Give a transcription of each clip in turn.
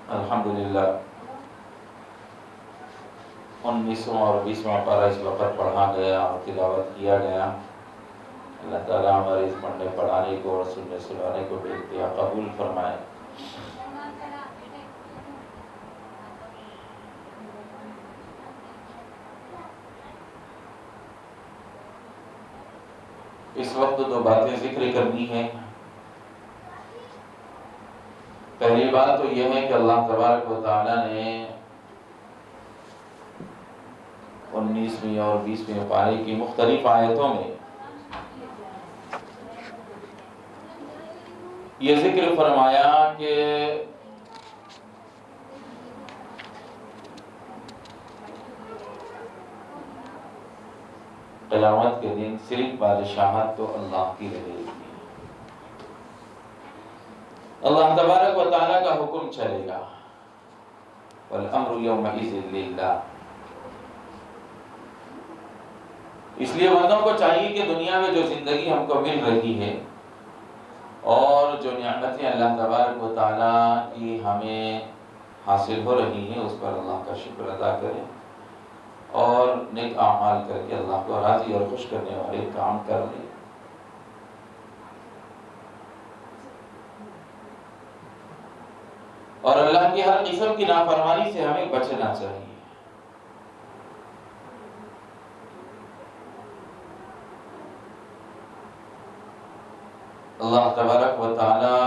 الحمدللہ 19واں اور 20واں پارہ اس وقت پڑھا گیا اور تلاوت کیا گیا۔ اللہ تعالیٰ ہمارے اس پڑھنے پڑھانے کو اور سننے سنانے کو بے انتہا قبول فرمائے۔ اس وقت دو باتیں ذکر کرنی ہیں۔ پہلی بات تو یہ ہے کہ اللہ تبارک و تعالیٰ نے 19ویں اور 20ویں پارے کی مختلف آیتوں میں یہ ذکر فرمایا کہ قیامت کے دن صرف بادشاہت تو اللہ کی رہے گی، اللہ تبارک و تعالیٰ کا حکم چلے گا۔ والامر یومئذ للہ۔ اس لیے بندوں کو چاہیے کہ دنیا میں جو زندگی ہم کو مل رہی ہے اور جو نعمتیں اللہ تبارک و تعالیٰ کی ہمیں حاصل ہو رہی ہیں اس پر اللہ کا شکر ادا کریں اور نیک اعمال کر کے اللہ کو راضی اور خوش کرنے والے کام کر لیں۔ اور اللہ کی ہر قسم کی نافرمانی سے ہمیں بچنا چاہیے۔ اللہ تبارک و تعالی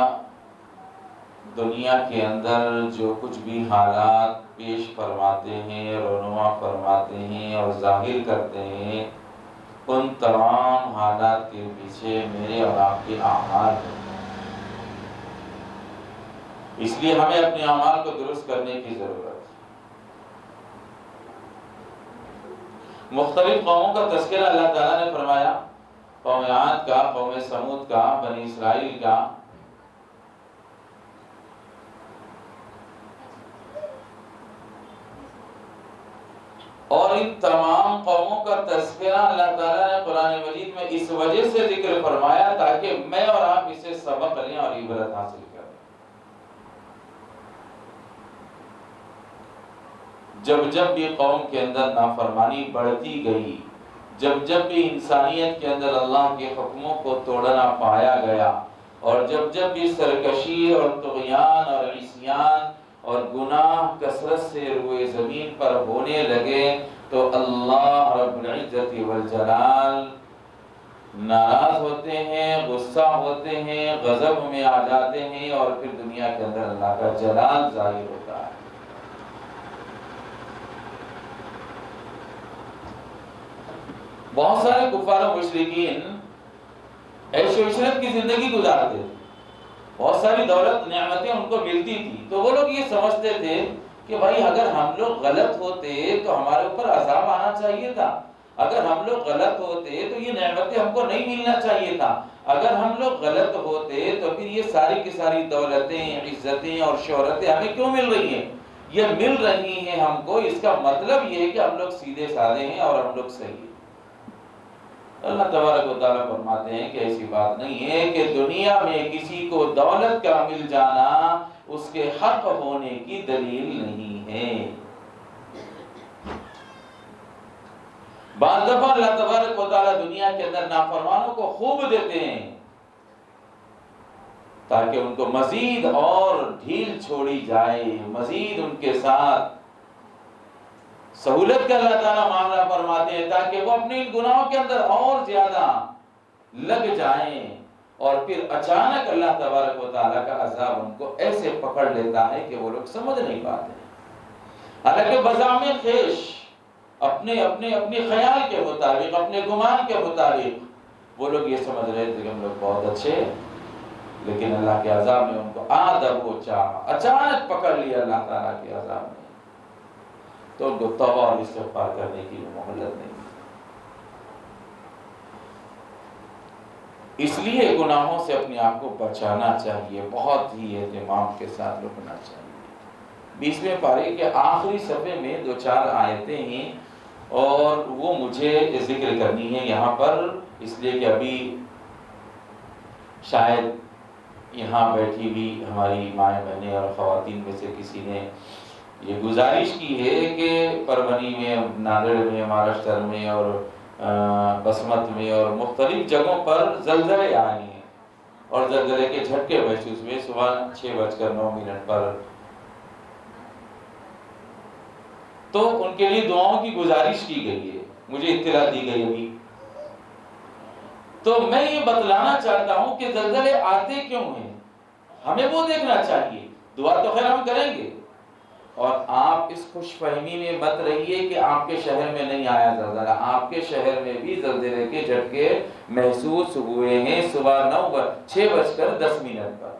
دنیا کے اندر جو کچھ بھی حالات پیش فرماتے ہیں، رونما فرماتے ہیں اور ظاہر کرتے ہیں، ان تمام حالات کے پیچھے میرے اور آپ کے اعمال ہیں۔ اس لیے ہمیں اپنے اعمال کو درست کرنے کی ضرورت ہے۔ مختلف قوموں کا تذکرہ اللہ تعالیٰ نے فرمایا، قوم عاد کا، قوم سمود کا، بنی اسرائیل کا۔ اور ان تمام قوموں کا تذکرہ اللہ تعالیٰ نے قرآن مجید میں اس وجہ سے ذکر فرمایا تاکہ میں اور آپ اسے سبق لیں اور عبرت حاصل کریں۔ جب جب بھی قوم کے اندر نافرمانی بڑھتی گئی، جب جب بھی انسانیت کے اندر اللہ کے حکموں کو توڑنا پایا گیا، اور جب جب بھی سرکشی اور طغیان اور عصیان اور گناہ کثرت سے روئے زمین پر ہونے لگے، تو اللہ رب العزت والجلال ناراض ہوتے ہیں، غصہ ہوتے ہیں، غضب میں آ جاتے ہیں، اور پھر دنیا کے اندر اللہ کا جلال ظاہر ہوتا ہے۔ بہت سارے کفار و مشرکین عیش و عشرت کی زندگی گزارتے تھے، بہت ساری دولت نعمتیں ان کو ملتی تھی، تو وہ لوگ یہ سمجھتے تھے کہ بھائی اگر ہم لوگ غلط ہوتے تو ہمارے اوپر عذاب آنا چاہیے تھا، اگر ہم لوگ غلط ہوتے تو یہ نعمتیں ہم کو نہیں ملنا چاہیے تھا، اگر ہم لوگ غلط ہوتے تو پھر یہ ساری کی ساری دولتیں، عزتیں اور شہرتیں ہمیں کیوں مل رہی ہیں؟ یہ مل رہی ہیں ہم کو، اس کا مطلب یہ ہے کہ ہم لوگ سیدھے سادے ہیں اور ہم لوگ صحیح ہیں۔ اللہ تبارک و تعالیٰ فرماتے ہیں کہ ایسی بات نہیں ہے کہ دنیا میں کسی کو دولت کا مل جانا اس کے حق ہونے کی دلیل نہیں ہے۔ بعض دفعہ اللہ تبارک و تعالیٰ دنیا کے اندر نافرمانوں کو خوب دیتے ہیں تاکہ ان کو مزید اور ڈھیل چھوڑی جائے، مزید ان کے ساتھ سہولت کا اللہ تعالیٰ معاملہ فرماتے ہیں تاکہ وہ اپنے گناہوں کے اندر اور زیادہ لگ جائیں، اور پھر اچانک اللہ تبارک و تعالیٰ کا عذاب ان کو ایسے پکڑ لیتا ہے کہ وہ لوگ سمجھ نہیں پاتے۔ حالانکہ بزعم خیش اپنے خیال کے مطابق، اپنے گمان کے مطابق وہ لوگ یہ سمجھ رہے تھے کہ ہم لوگ بہت اچھے ہیں، لیکن اللہ کے عذاب نے ان کو آدب و چاہ اچانک پکڑ لیا اللہ تعالیٰ کے عذاب نے، تو ان کو توبہ اور استغفار کرنے کی مہلت نہیں۔ اس لیے گناہوں سے اپنے آپ کو بچانا چاہیے، بہت ہی اہتمام کے ساتھ رکنا چاہیے۔ 20ویں پارے کے آخری صفحے میں 2-4 آیتیں ہیں اور وہ مجھے ذکر کرنی ہے یہاں پر، اس لیے کہ ابھی شاید یہاں بیٹھی ہوئی ہماری مائیں بہنیں اور خواتین میں سے کسی نے یہ گزارش کی ہے کہ پربھنی میں، ناندیڑ میں، مہاراشٹر میں اور بسمت میں اور مختلف جگہوں پر زلزلے آئے ہیں اور زلزلے کے جھٹکے محسوس ہوئے صبح 6:09 پر، تو ان کے لیے دعاؤں کی گزارش کی گئی ہے، مجھے اطلاع دی گئی ابھی۔ تو میں یہ بتلانا چاہتا ہوں کہ زلزلے آتے کیوں ہیں، ہمیں وہ دیکھنا چاہیے، دعا تو خیر ہم کریں گے، اور آپ اس خوش فہمی میں مت رہیے کہ آپ کے شہر میں نہیں آیا زلزلہ، آپ کے شہر میں بھی زلزلے کے جھٹکے محسوس ہوئے ہیں صبح 6:10 پر۔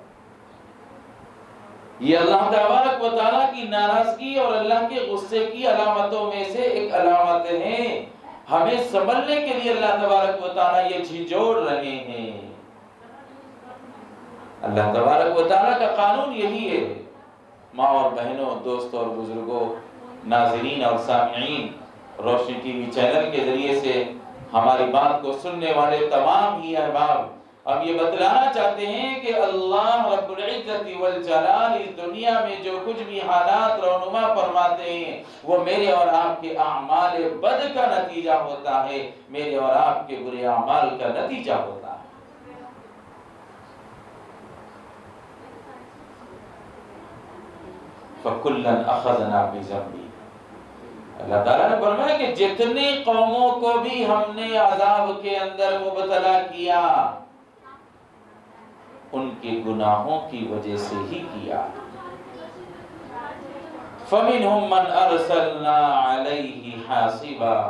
یہ اللہ تبارک و تعالیٰ کی ناراضگی اور اللہ کے غصے کی علامتوں میں سے ایک علامت ہے، ہمیں سنبھلنے کے لیے اللہ تبارک و تعالیٰ یہ جھنجھوڑ رہے ہیں۔ اللہ تبارک و تعالیٰ کا قانون یہی ہے۔ ماں اور بہنوں، دوستوں اور بزرگوں، ناظرین اور سامعین، روشنی ٹی وی چینل کے ذریعے سے ہماری بات کو سننے والے تمام ہی احباب اب یہ بتلانا چاہتے ہیں کہ اللہ رب العزت والجلال اس دنیا میں جو کچھ بھی حالات رونما فرماتے ہیں وہ میرے اور آپ کے اعمال بد کا نتیجہ ہوتا ہے، میرے اور آپ کے برے اعمال کا نتیجہ ہوتا ہے۔ فَكُلًّا أَخَذْنَا بِذَنبِهِ، اللہ تعالیٰ نے فرمایا کہ جتنی قوموں کو بھی ہم نے عذاب کے اندر مبتلا کیا ان کے گناہوں کی وجہ سے ہی کیا۔ فَمِنْهُمْ مَنْ أَرْسَلْنَا عَلَيْهِ حَاصِبًا،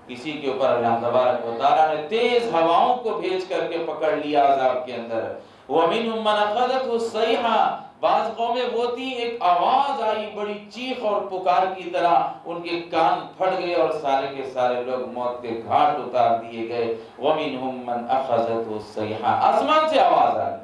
کسی کے اوپر اللہ تبارک و تعالیٰ نے تیز ہواؤں کو بھیج کر کے پکڑ لیا عذاب کے اندر۔ وَمِنْهُمْ مَنْ أَخَذَتْهُ الصَّيْحَةُ، بعض قومیں وہ تھی ایک آواز آئی بڑی چیخ اور پکار کی طرح، ان کے کان پھٹ گئے اور سارے کے سارے لوگ موت کے گھاٹ اتار دیے گئے۔ وَمِنْهُمْ مَنْ أَخَذَتْهُ الصَّيْحَةُ، آسمان سے آواز آئی۔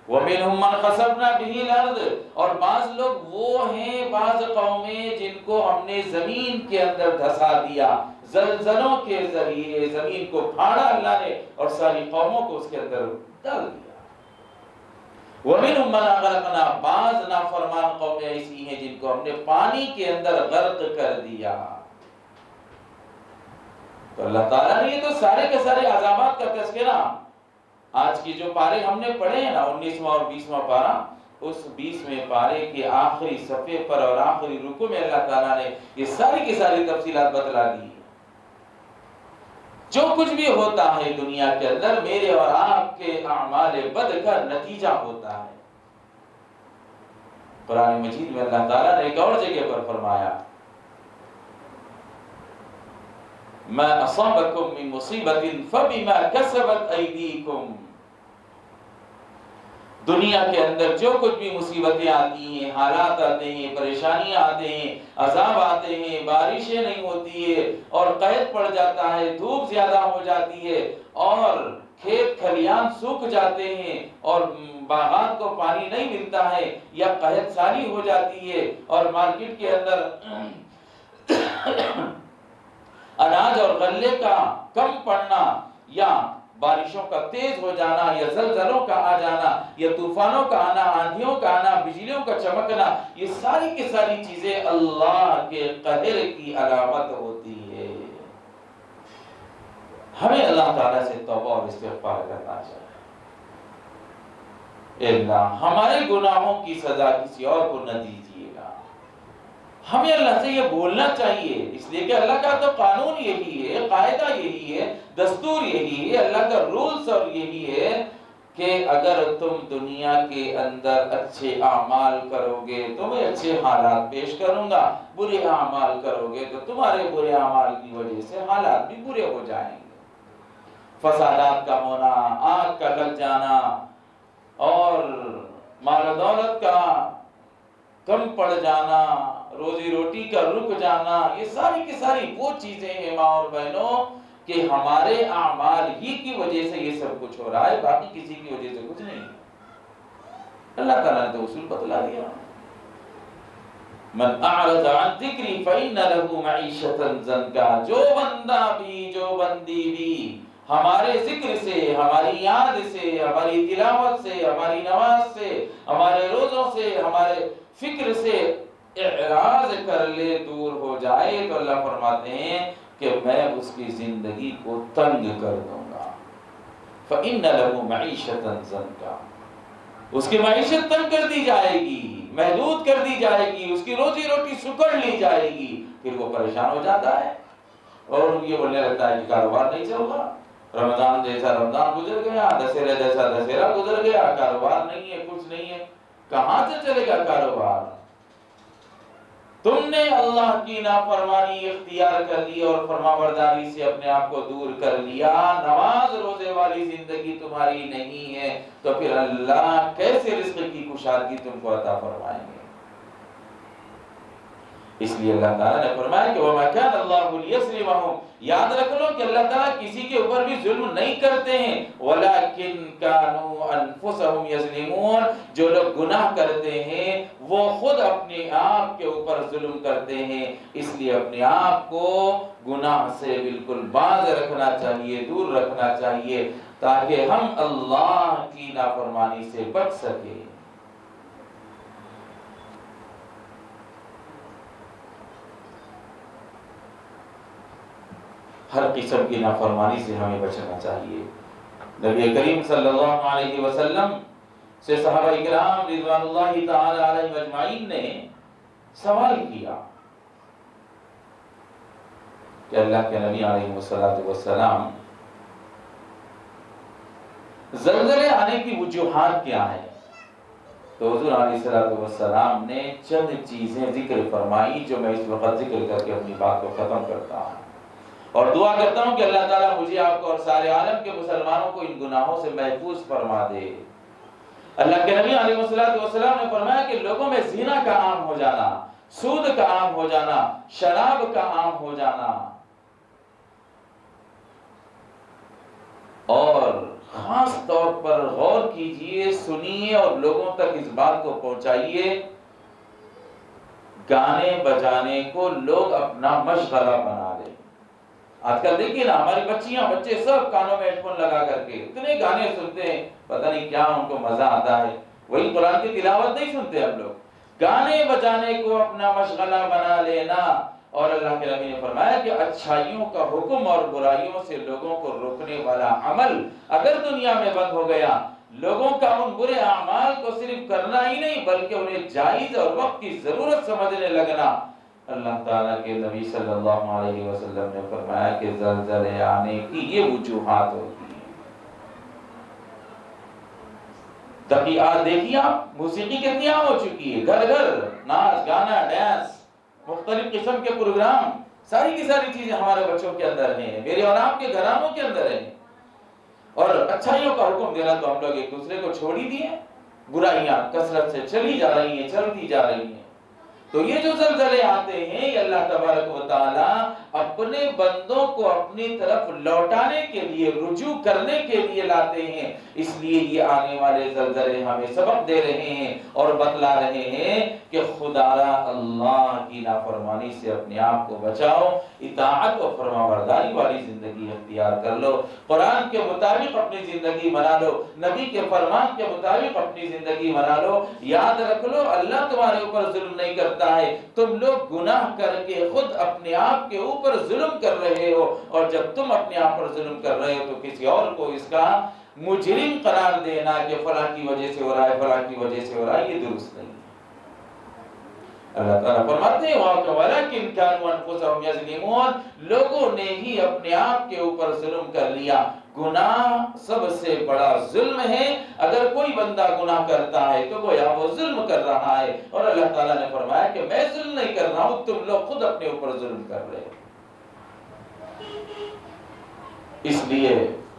وَمِنْهُمْ مَنْ خَسَفْنَا بِهِ الْأَرْضَ، اور بعض لوگ وہ ہیں، بعض قومیں جن کو ہم نے زمین کے اندر دھسا دیا، زلزلوں کے ذریعے زمین کو پھاڑا اللہ نے اور ساری قوموں کو اس کے اندر ڈال دیا۔ وَمِنْهُمْ مَنْ أَغْرَقْنَا، بعض نافرمان قومیں ایسی ہیں جن کو ہم نے پانی کے اندر غرق کر دیا۔ تو اللہ تعالیٰ نے یہ تو سارے کے سارے عذابات کا تذکرہ آج کی جو پارے ہم نے پڑھے ہیں نا، 19واں اور 20واں پارہ، اس 20ویں پارے کے آخری صفحے پر اور آخری رکوع میں اللہ تعالیٰ نے یہ ساری کی ساری تفصیلات بتلا دی۔ جو کچھ بھی ہوتا ہے دنیا کے اندر میرے اور آپ کے اعمال بد کا نتیجہ ہوتا ہے۔ قرآن مجید میں اللہ تعالیٰ نے ایک اور جگہ پر فرمایا، مَا أَصَابَكُم مِّن مُّصِيبَةٍ فَبِمَا كَسَبَتْ أَيْدِيكُمْ، دنیا کے اندر جو کچھ بھی مصیبتیں آتی ہیں، حالات آتے ہیں، پریشانیاں آتے ہیں، عذاب آتے ہیں، بارشیں نہیں ہوتی ہے اور قحط پڑ جاتا ہے، دھوپ زیادہ ہو جاتی ہے اور کھیت کھلیان سوکھ جاتے ہیں اور باغات کو پانی نہیں ملتا ہے، یا قحط سالی ہو جاتی ہے اور مارکیٹ کے اندر اناج اور غلے کا کم پڑنا، یا بارشوں کا تیز ہو جانا، یا زلزلوں کا آ جانا، یا طوفانوں کا آنا، آندھیوں کا آنا، بجلیوں کا چمکنا، یہ ساری کی ساری چیزیں اللہ کے قہر کی علامت ہوتی ہے۔ ہمیں اللہ تعالیٰ سے توبہ اور استغفار کرنا چاہیے۔ اے اللہ ہمارے گناہوں کی سزا کسی اور کو نہ دیجیے گا۔ ہمیں اللہ سے یہ بولنا چاہیے، اس لیے کہ اللہ کا تو قانون یہی ہے، قاعدہ یہی ہے، دستور یہی ہے، اللہ کا رولز اور یہی ہے کہ اگر تم دنیا کے اندر اچھے اعمال کرو گے تو میں اچھے حالات پیش کروں گا، برے اعمال کرو گے تو تمہارے برے اعمال کی وجہ سے حالات بھی برے ہو جائیں گے۔ فسادات کا ہونا، آگ کا لگ جانا اور مال و دولت کا کم پڑ جانا، روزی روٹی کا رک جانا، یہ ساری کی ساری وہ چیزیں ہیں ماں اور بہنوں کہ ہمارے اعمال ہی کی وجہ سے یہ سب کچھ ہو رہا ہے، باقی کسی کی وجہ سے کچھ نہیں۔ اللہ تعالیٰ نے تو اصول بتلا دیا، من اعرض عن ذکری فإن له معیشة ضنکا، جو بندہ بھی جو بندی بھی ہمارے ذکر سے، ہماری یاد سے، ہماری تلاوت سے، ہماری نماز سے، ہمارے روزوں سے، ہمارے فکر سے اعراض کر لے، دور ہو جائے، تو اللہ فرماتے ہیں کہ میں اس کی زندگی کو تنگ کر دوں گا۔ فَإِنَّ لَهُ مَعِيشَةً ضَنْكًا، اس کی معیشت تنگ کر دی جائے گی، محدود کر دی جائے گی، اس کی روزی روٹی سکڑ لی جائے گی، پھر وہ پریشان ہو جاتا ہے اور یہ بولنے لگتا ہے کہ کاروبار نہیں چل رہا، رمضان جیسا رمضان گزر گیا، دسہرہ جیسا دسہرہ گزر گیا، کاروبار نہیں ہے، کچھ نہیں ہے، کہاں سے چلے گا کاروبار؟ تم نے اللہ کی نافرمانی اختیار کر لی اور فرمانبرداری سے اپنے آپ کو دور کر لیا، نماز روزے والی زندگی تمہاری نہیں ہے، تو پھر اللہ کیسے رزق کی کشادگی تم کو عطا فرمائیں گے؟ اس لیے اللہ تعالیٰ نے فرمایا کہ وَمَا كَانَ اللَّهُ لِيَظْلِمَهُمْ، یاد رکھ لو کہ اللہ تعالیٰ کسی کے اوپر بھی ظلم نہیں کرتے ہیں، وَلَكِنْ كَانُوا أَنفُسَهُمْ يَظْلِمُونَ، جو لوگ گناہ کرتے ہیں وہ خود اپنے آپ کے اوپر ظلم کرتے ہیں، اس لیے اپنے آپ کو گناہ سے بالکل باز رکھنا چاہیے، دور رکھنا چاہیے، تاکہ ہم اللہ کی نافرمانی سے بچ سکیں۔ ہر قسم کی نافرمانی سے ہمیں بچنا چاہیے۔ نبی کریم صلی اللہ علیہ وسلم سے صحابہ کرام رضوان اللہ تعالی علیہم اجمعین نے سوال کیا کہ اللہ کے نبی علیہ السلام زلزلے آنے کی وجوہات کیا ہیں؟ تو حضور علیہ السلام نے چند چیزیں ذکر فرمائی جو میں اس وقت ذکر کر کے اپنی بات کو ختم کرتا ہوں، اور دعا کرتا ہوں کہ اللہ تعالیٰ مجھے، آپ کو اور سارے عالم کے مسلمانوں کو ان گناہوں سے محفوظ فرما دے۔ اللہ کے نبی علیہ السلام نے فرمایا کہ لوگوں میں زنا کا عام ہو جانا، سود کا عام ہو جانا، شراب کا عام ہو جانا، اور خاص طور پر غور کیجئے، سنیے اور لوگوں تک اس بات کو پہنچائیے، گانے بجانے کو لوگ اپنا مشغلہ بنا لیں۔ آج کل دیکھیے نا، ہماری بچیاں بچے سب کانوں میں ہیڈ فون لگا کر کے اتنے گانے سنتے ہیں، پتہ نہیں کیا ان کو مزہ آتا ہے، وہی قرآن کی تلاوت نہیں سنتے ہم لوگ، گانے بجانے کو اپنا مشغلہ بنا لینا۔ اور اللہ کے نبی نے فرمایا کہ اچھائیوں کا حکم اور برائیوں سے لوگوں کو روکنے والا عمل اگر دنیا میں بند ہو گیا، لوگوں کا ان برے اعمال کو صرف کرنا ہی نہیں بلکہ انہیں جائز اور وقت کی ضرورت سمجھنے لگنا، اللہ تعالیٰ کے نبی صلی اللہ علیہ وسلم نے فرمایا کہ زلزلے آنے کی یہ وجوہات ہوتی ہیں۔ تقیات دیکھیے آپ، موسیقی کتنی عام ہو چکی ہے، گھر گھر ناچ گانا ڈانس، مختلف قسم کے پروگرام، ساری کی ساری چیزیں ہمارے بچوں کے اندر ہیں، میرے اور آپ کے گھرانوں کے اندر ہیں، اور اچھائیوں کا حکم دینا تو ہم لوگ ایک دوسرے کو چھوڑ ہی دیے، برائیاں کثرت سے چلی جا رہی ہیں، چلتی جا رہی ہیں۔ تو یہ جو زلزلے آتے ہیں، یہ اللہ تبارک و تعالی اپنے بندوں کو اپنی طرف لوٹانے کے لیے، رجوع کرنے کے لیے لاتے ہیں، اس لیے یہ آنے والے زلزلے ہمیں سبق دے رہے ہیں اور بتلا رہے ہیں کہ خدارا اللہ کی نافرمانی سے اپنے آپ کو بچاؤ، اطاعت و فرمانبرداری والی زندگی اختیار کر لو، قرآن کے مطابق اپنی زندگی بنا لو، نبی کے فرمان کے مطابق اپنی زندگی بنا لو۔ یاد رکھ لو، اللہ تمہارے اوپر ظلم نہیں کرتا ہے، تم لوگ گناہ کر کے خود اپنے آپ کے اوپر ظلم کر رہے ہو، اور جب تم اپنے آپ پر ظلم کر رہے ہو تو کسی اور کو اس کا مجرم قرار دینا کہ فلاں کی وجہ سے ہو رہا ہے، فلاں کی وجہ سے ہو رہا ہے، یہ درست نہیں ہے۔ اللہ تعالیٰ فرماتے ہیں وَلَكِنْ كَانُوا أَنفُسَهُمْ يَظْلِمُونَ، لوگوں نے ہی اپنے آپ کے اوپر ظلم کر لیا۔ گناہ سب سے بڑا ظلم ہے، اگر کوئی بندہ گناہ کرتا ہے تو گویا وہ ظلم کر رہا ہے، اور اللہ تعالیٰ نے فرمایا کہ میں ظلم نہیں کر رہا ہوں، تم لوگ خود اپنے اوپر ظلم کر رہے ہو۔ اس لیے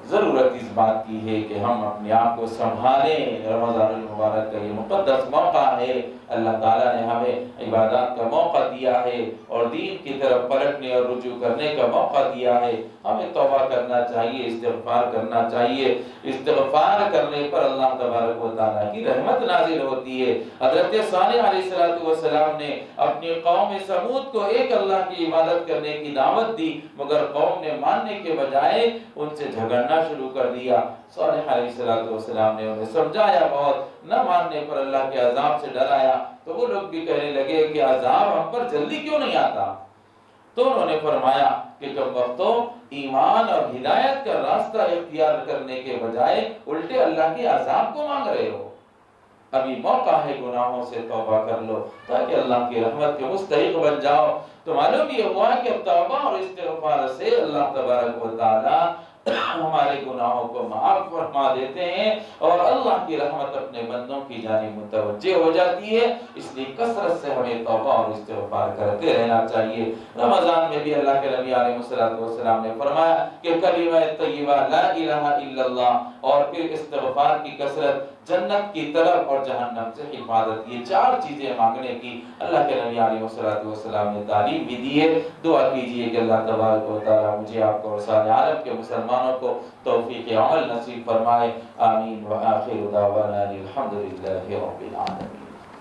ضرورت اس بات کی ہے کہ ہم اپنے آپ کو سنبھالیں۔ رمضان المبارک کا یہ مقدس موقع ہے، اللہ تعالیٰ نے ہمیں عبادات کا موقع دیا ہے اور دین کی طرف پلٹنے اور رجوع کرنے کا موقع دیا ہے۔ ہمیں توبہ کرنا چاہیے، استغفار کرنا چاہیے۔ استغفار کرنے پر اللہ تبارک و تعالیٰ کی رحمت نازل ہوتی ہے۔ حضرت صالح علیہ السلام نے اپنی قوم سمود کو ایک اللہ کی عبادت کرنے کی دعوت دی، مگر قوم نے ماننے کے بجائے ان سے جھگڑنا شروع کر دیا۔ صالح علیہ السلام نے انہیں سمجھایا بہت، نہ ماننے پر اللہ کے عذاب سے ڈرایا، تو وہ لوگ بھی کہنے لگے کہ عذاب ہم پر جلدی کیوں نہیں آتا؟ تو انہوں نے فرمایا کہ کم وقتوں ایمان اور ہدایت کا راستہ اختیار کرنے کے بجائے الٹے اللہ کے عذاب کو مانگ رہے ہو۔ ابھی موقع ہے، گناہوں سے توبہ کر لو تاکہ اللہ کی رحمت کے مستحق بن جاؤ۔ تو معلوم یہ ہوا کہ توبہ اور استغفار سے اللہ تبارک و تعالی ہمارے گناہوں کو معاف فرما دیتے ہیں اور اللہ کی رحمت اپنے بندوں کی جانب متوجہ ہو جاتی ہے۔ اس لیے کثرت سے ہمیں توبہ اور استغفار کرتے رہنا چاہیے۔ رمضان میں بھی اللہ کے نبی علیہ السلام نے فرمایا کہ کلمہ طیبہ لا الہ الا اللہ اور پھر استغفار کی کثرت جنت کی طرف اور جہنم سے حفاظت، یہ چار چیزیں مانگنے کی اللہ کے نبی علیہ السلام نے تعلیم بھی دی ہے۔ دعا کیجئے کہ اللہ تبارک و تعالی مجھے آپ کو اور سارے عالم کے مسلمانوں کو توفیق عمل نصیب فرمائے۔ آمین۔ وآخر دعوانا الحمدللہ رب العالمین۔